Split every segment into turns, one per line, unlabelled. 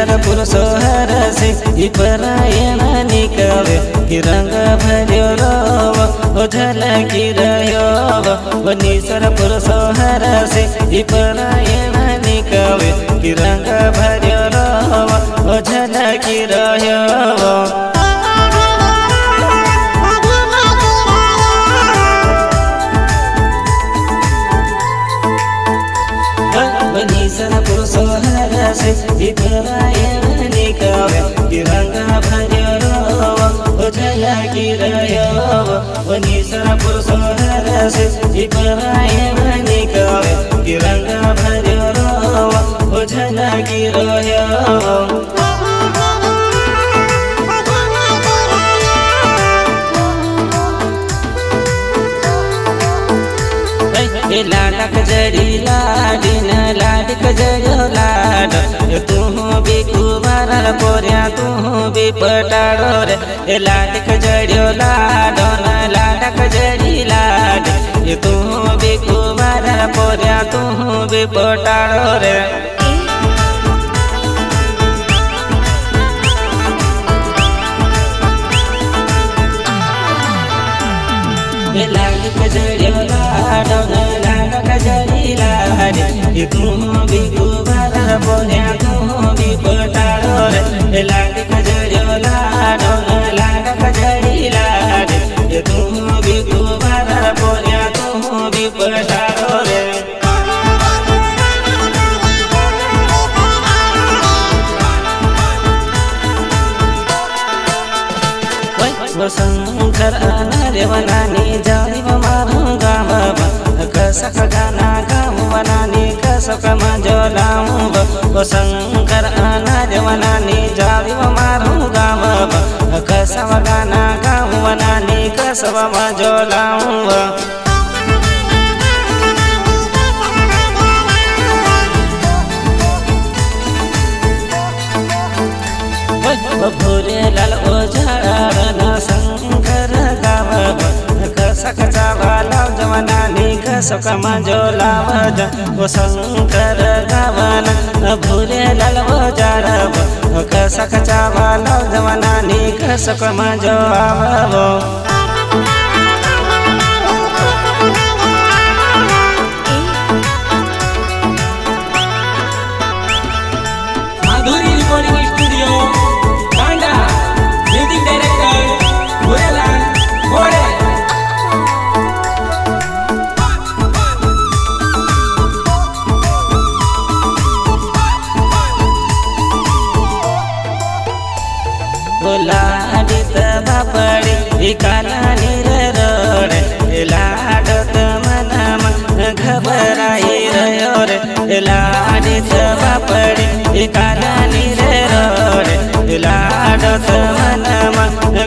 पुरुषो हरसे परायण निकवे रंग भर्यो रोव झलकी रह्यो निसर पुरुषो हरसे परायण निकवे रंग भर्यो रोव झलकी रह्यो पुरुषो हरसे परायण निकवे रंग भर्यो रोव झलकी रह्यो निसर पुरुषो हरसे परायण निकवे रंग भर्यो रोव झलकी रह्यो लाडक जड़ी लाडिन लाडक जड़ो लाड तू भी कुमार पोरिया तू भी पटाड़ो रे लाडक जड़ो लाडो लाडक जड़ी लाड तू भी कुमार पोरिया तू भी पटाड़ो रे लाडक जड़ो लाडो लाडक जड़ी लाड तू भी कुमार पोरिया तू भी पटाड़ो रे लाडक जड़ो लाडो लाडक जड़ी लाड तू भी कुमार पोरिया तू भी पटाड़ो रे शंकर अनार्यवनानी जालिव मारू गाम कसक गाना गाम वनानी कसक मजोलाऊ शंकर अनार्यवनानी जालिव मारू गाम कसव गाना गाम वनानी कसव मजोलाऊ भूरे लाल ओझारन शंकर गाव कसक चावाला जवनानी कसक मजोलाव शंकर गावन भूरे लाल ओझारव कसक चावाला जवनानी कसक मजोलाव लाडित बापड़ी काला नीर रोड लाडत मनम घबराई रह्यो रे लाडित बापड़ी काला नीर रोड लाडत मनम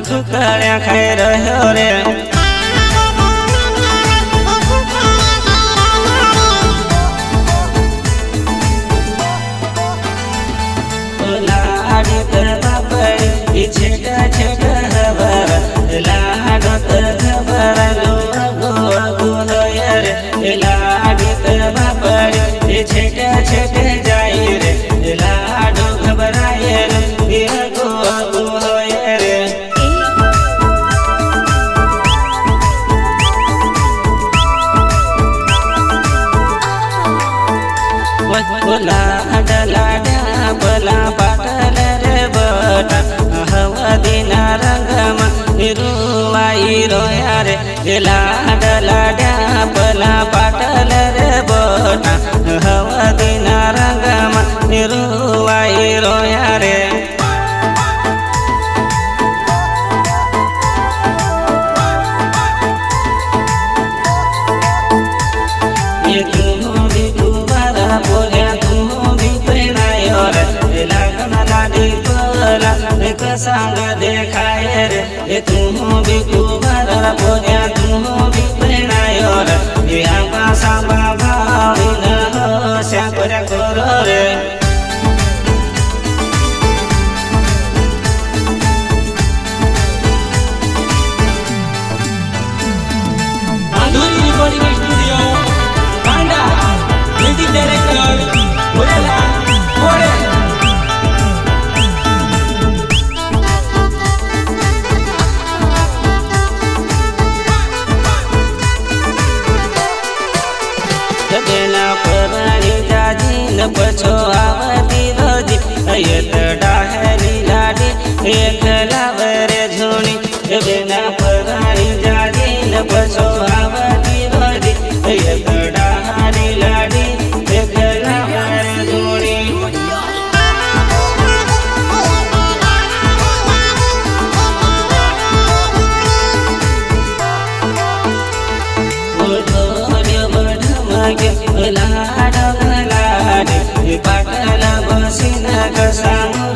खुकड़िया खाई रह्यो रे लाडित बापड़ी छेटा छेटा हबर लाडत खबर लो गो रे लाडित बापड़ी छेटा छेटे जाई रे लाडो घबराए रे गो रे लाड लाडा बला पाटल रे बटा हवा दिना रंगम रुवाई रोया रे लाड लाडा बला पाटल रे बटा हवा दिना रंगम रुवाई रोया रे संग देखाए रे तू भी कुमार पोरिया तू भी प्रेणायो रे आंबा सांबा भावी न हो श्यापर करो रे
म्यूजिक डायरेक्टर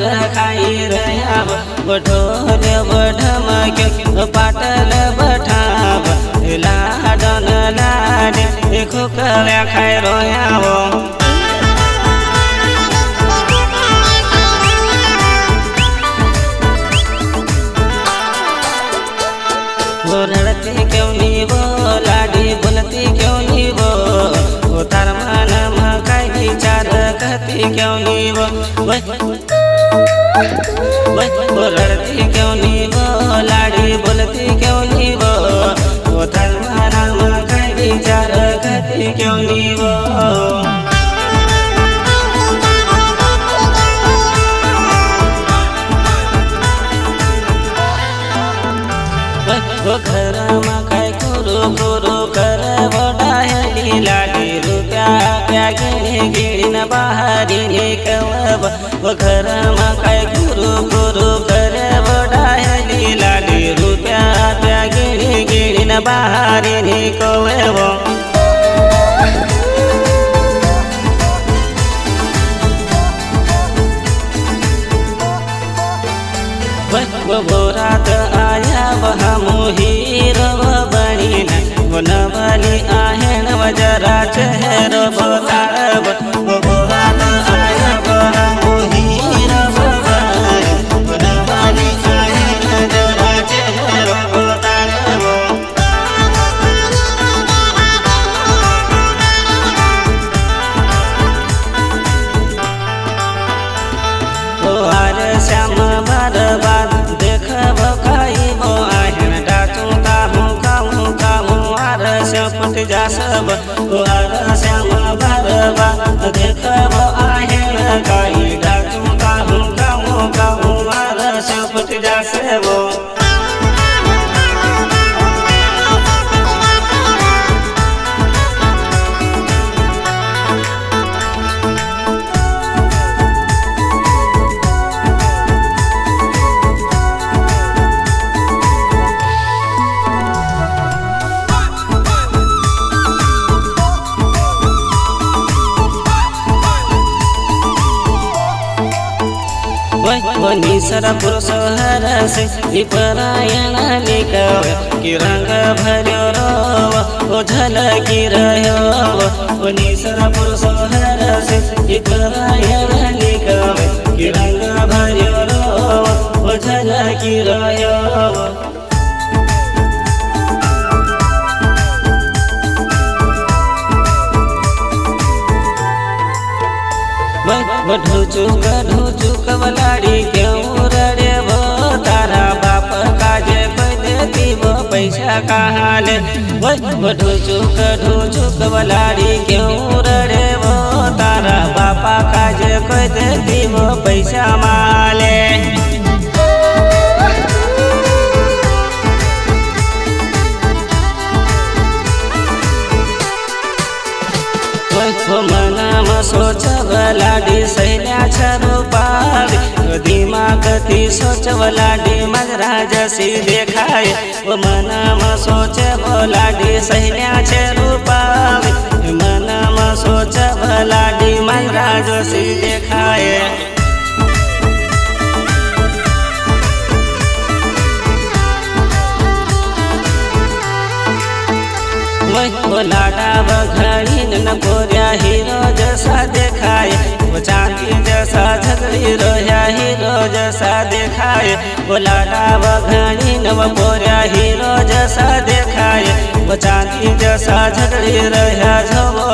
भर खाई रहा ढोल बढ़मक पाटल बठाब लाडन लाडे खुकल्या खाई रोयावो रड़ती क्यों नी वो लाडी बोलती क्यों नी वो तार मन मकाई विचार कहती क्यों नी वो रड़ती क्यों नी वो लाडी बोलती क्यों नी वो तार मन मकाई विचार कहती क्यों नी वो घर में काय कुरु कर डायली लाडी रुपया प्या गिणी गिणी बाहरी निकलब घर में काय कुरु कर डायली लाडी रुपया प्या गिणी गिणी बाहरी निकलब बोरात आया वह मोहीर बनी नवली आहेन वजरा चेहर बताब बोरात आया वह मोहीर नवली आहेन वजरा चेहर बताब श्याम बरबाद देखब खाइबो आहेन डाचू ताहू काहू काहू आर पट जा सब आर श्याम बरबाद देखब आहेन खाई डाचू ताहू काहू काहू आर पट जा सब निसर पुरुष हर से परायण लिखव कि रंग भर्यो रो झलकी रहो निसर पुरुष हर से परायण लिखव कि रंग भर्यो रो झलकी रहो ढूचुक वलाड़ी क्यों रड़े वो तारा बाप काजे कोई देती वो पैसा कहाँ ले ढूचुक वलाड़ी क्यों रड़े वो तारा बापा काजे कोई देती वो पैसा माले मनाम सोचव लाडी सैल्या छरूपारी दिमाग ती सोचव लाडी मगराज सी देखाय मनाम सोचव लाडी सैल्या छरूपारी मनाम सोचव लाडी मगराज सी देखाय लाडा बघड़ी न गोरिया हीरो जैसा देखाए वो चांदी जैसा झगड़ी रोया हीरो जैसा देखाए वो लाडा बघड़ी न गोरिया हीरो जैसा देखाए वो चांदी जैसा झगड़ी रोया झो